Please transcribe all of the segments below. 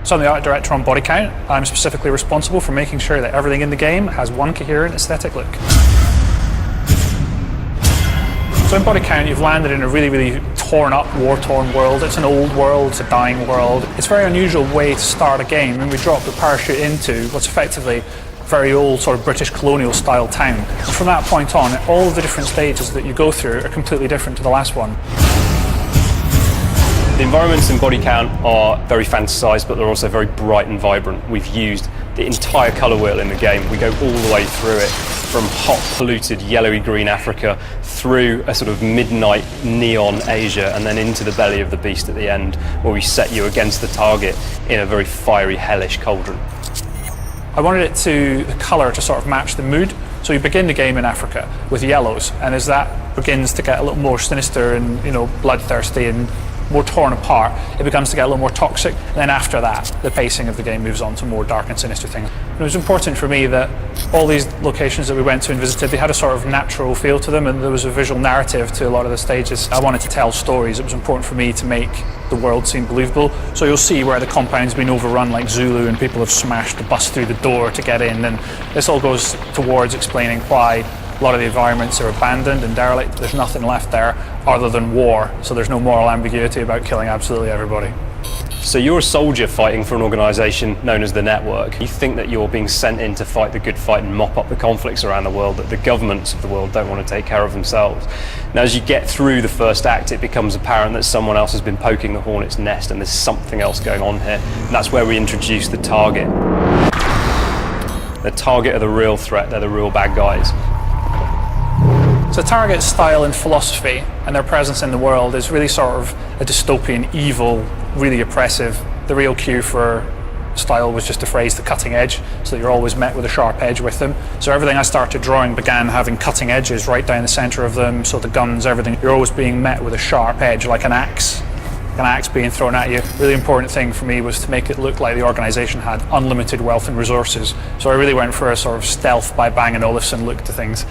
So I'm the art director on Bodycount. I'm specifically responsible for making sure that everything in the game has one coherent aesthetic look. So in Bodycount, you've landed in a really torn up, war-torn world. It's an old world, it's a dying world. It's a very unusual way to start a game, and we drop the parachute into what's effectively a very old sort of British colonial style town. And from that point on, all of the different stages that you go through are completely different to the last one. The environments in Bodycount are very fantasised, but they're also very bright and vibrant. We've used the entire colour wheel in the game. We go all the way through it, from hot, polluted, yellowy green Africa, through a sort of midnight neon Asia, and then into the belly of the beast at the end, where we set you against the target in a very fiery, hellish cauldron. I wanted the colour to sort of match the mood. So you begin the game in Africa with yellows, and as that begins to get a little more sinister and bloodthirsty and more torn apart, it becomes to get a little more toxic. And then after that, the pacing of the game moves on to more dark and sinister things. And it was important for me that all these locations that we went to and visited, they had a sort of natural feel to them, and there was a visual narrative to a lot of the stages. I wanted to tell stories. It was important for me to make the world seem believable. So you'll see where the compound's been overrun like Zulu, and people have smashed the bus through the door to get in, and this all goes towards explaining why a lot of the environments are abandoned and derelict. There's nothing left there other than war, so there's no moral ambiguity about killing absolutely everybody. So you're a soldier fighting for an organisation known as the Network. You think that you're being sent in to fight the good fight and mop up the conflicts around the world that the governments of the world don't want to take care of themselves. Now, as you get through the first act, it becomes apparent that someone else has been poking the hornet's nest, and there's something else going on here. And that's where we introduce the target. The target are the real threat, they're the real bad guys. So Target's style and philosophy and their presence in the world is really sort of a dystopian, evil, really oppressive. The real cue for style was just a phrase, the cutting edge, so that you're always met with a sharp edge with them. So everything I started drawing began having cutting edges right down the centre of them, so the guns, everything, you're always being met with a sharp edge, like an axe being thrown at you. Really important thing for me was to make it look like the organisation had unlimited wealth and resources. So I really went for a sort of stealth by Bang & Olufsen look to things.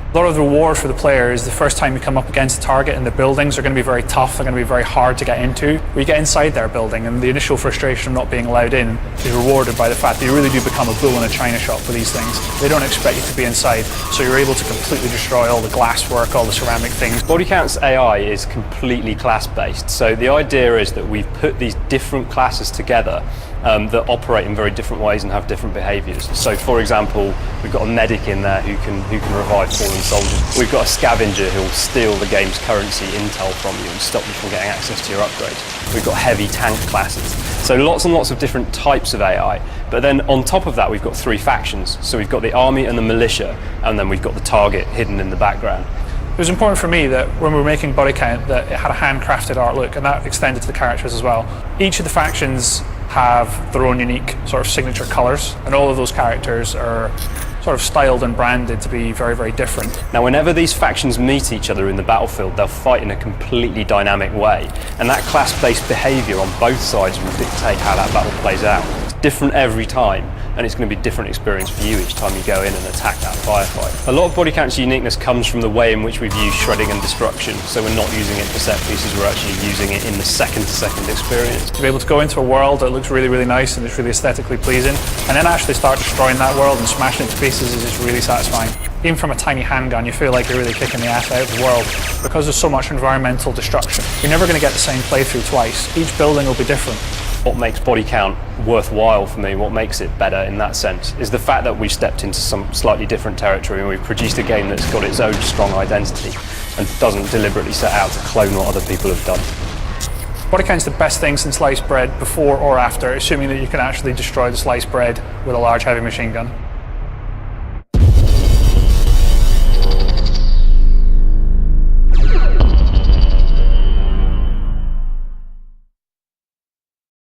A lot of the reward for the player is the first time you come up against a target, and the buildings are going to be very tough, they're going to be very hard to get into. We get inside their building, and the initial frustration of not being allowed in is rewarded by the fact that you really do become a bull in a china shop for these things. They don't expect you to be inside, so you're able to completely destroy all the glasswork, all the ceramic things. Bodycount's AI is completely class-based, so the idea is that we've put these different classes together that operate in very different ways and have different behaviours. So, for example, we've got a medic in there who can revive fallen soldiers. We've got a scavenger who will steal the game's currency intel from you and stop you from getting access to your upgrades. We've got heavy tank classes. So lots and lots of different types of AI. But then on top of that, we've got three factions. So we've got the army and the militia, and then we've got the target hidden in the background. It was important for me that when we were making Bodycount that it had a handcrafted art look, and that extended to the characters as well. Each of the factions have their own unique sort of signature colours, and all of those characters are sort of styled and branded to be very different. Now, whenever these factions meet each other in the battlefield, they'll fight in a completely dynamic way, and that class-based behaviour on both sides will dictate how that battle plays out. It's different every time, and it's going to be a different experience for you each time you go in and attack that firefight. A lot of Bodycount's uniqueness comes from the way in which we've used shredding and destruction, so we're not using it for set pieces, we're actually using it in the second-to-second experience. To be able to go into a world that looks really nice and it's really aesthetically pleasing, and then actually start destroying that world and smashing it to pieces is just really satisfying. Even from a tiny handgun, you feel like you're really kicking the ass out of the world. Because there's so much environmental destruction, you're never going to get the same playthrough twice. Each building will be different. What makes Bodycount worthwhile for me, what makes it better in that sense, is the fact that we've stepped into some slightly different territory and we've produced a game that's got its own strong identity and doesn't deliberately set out to clone what other people have done. Bodycount's the best thing since sliced bread, before or after, assuming that you can actually destroy the sliced bread with a large heavy machine gun.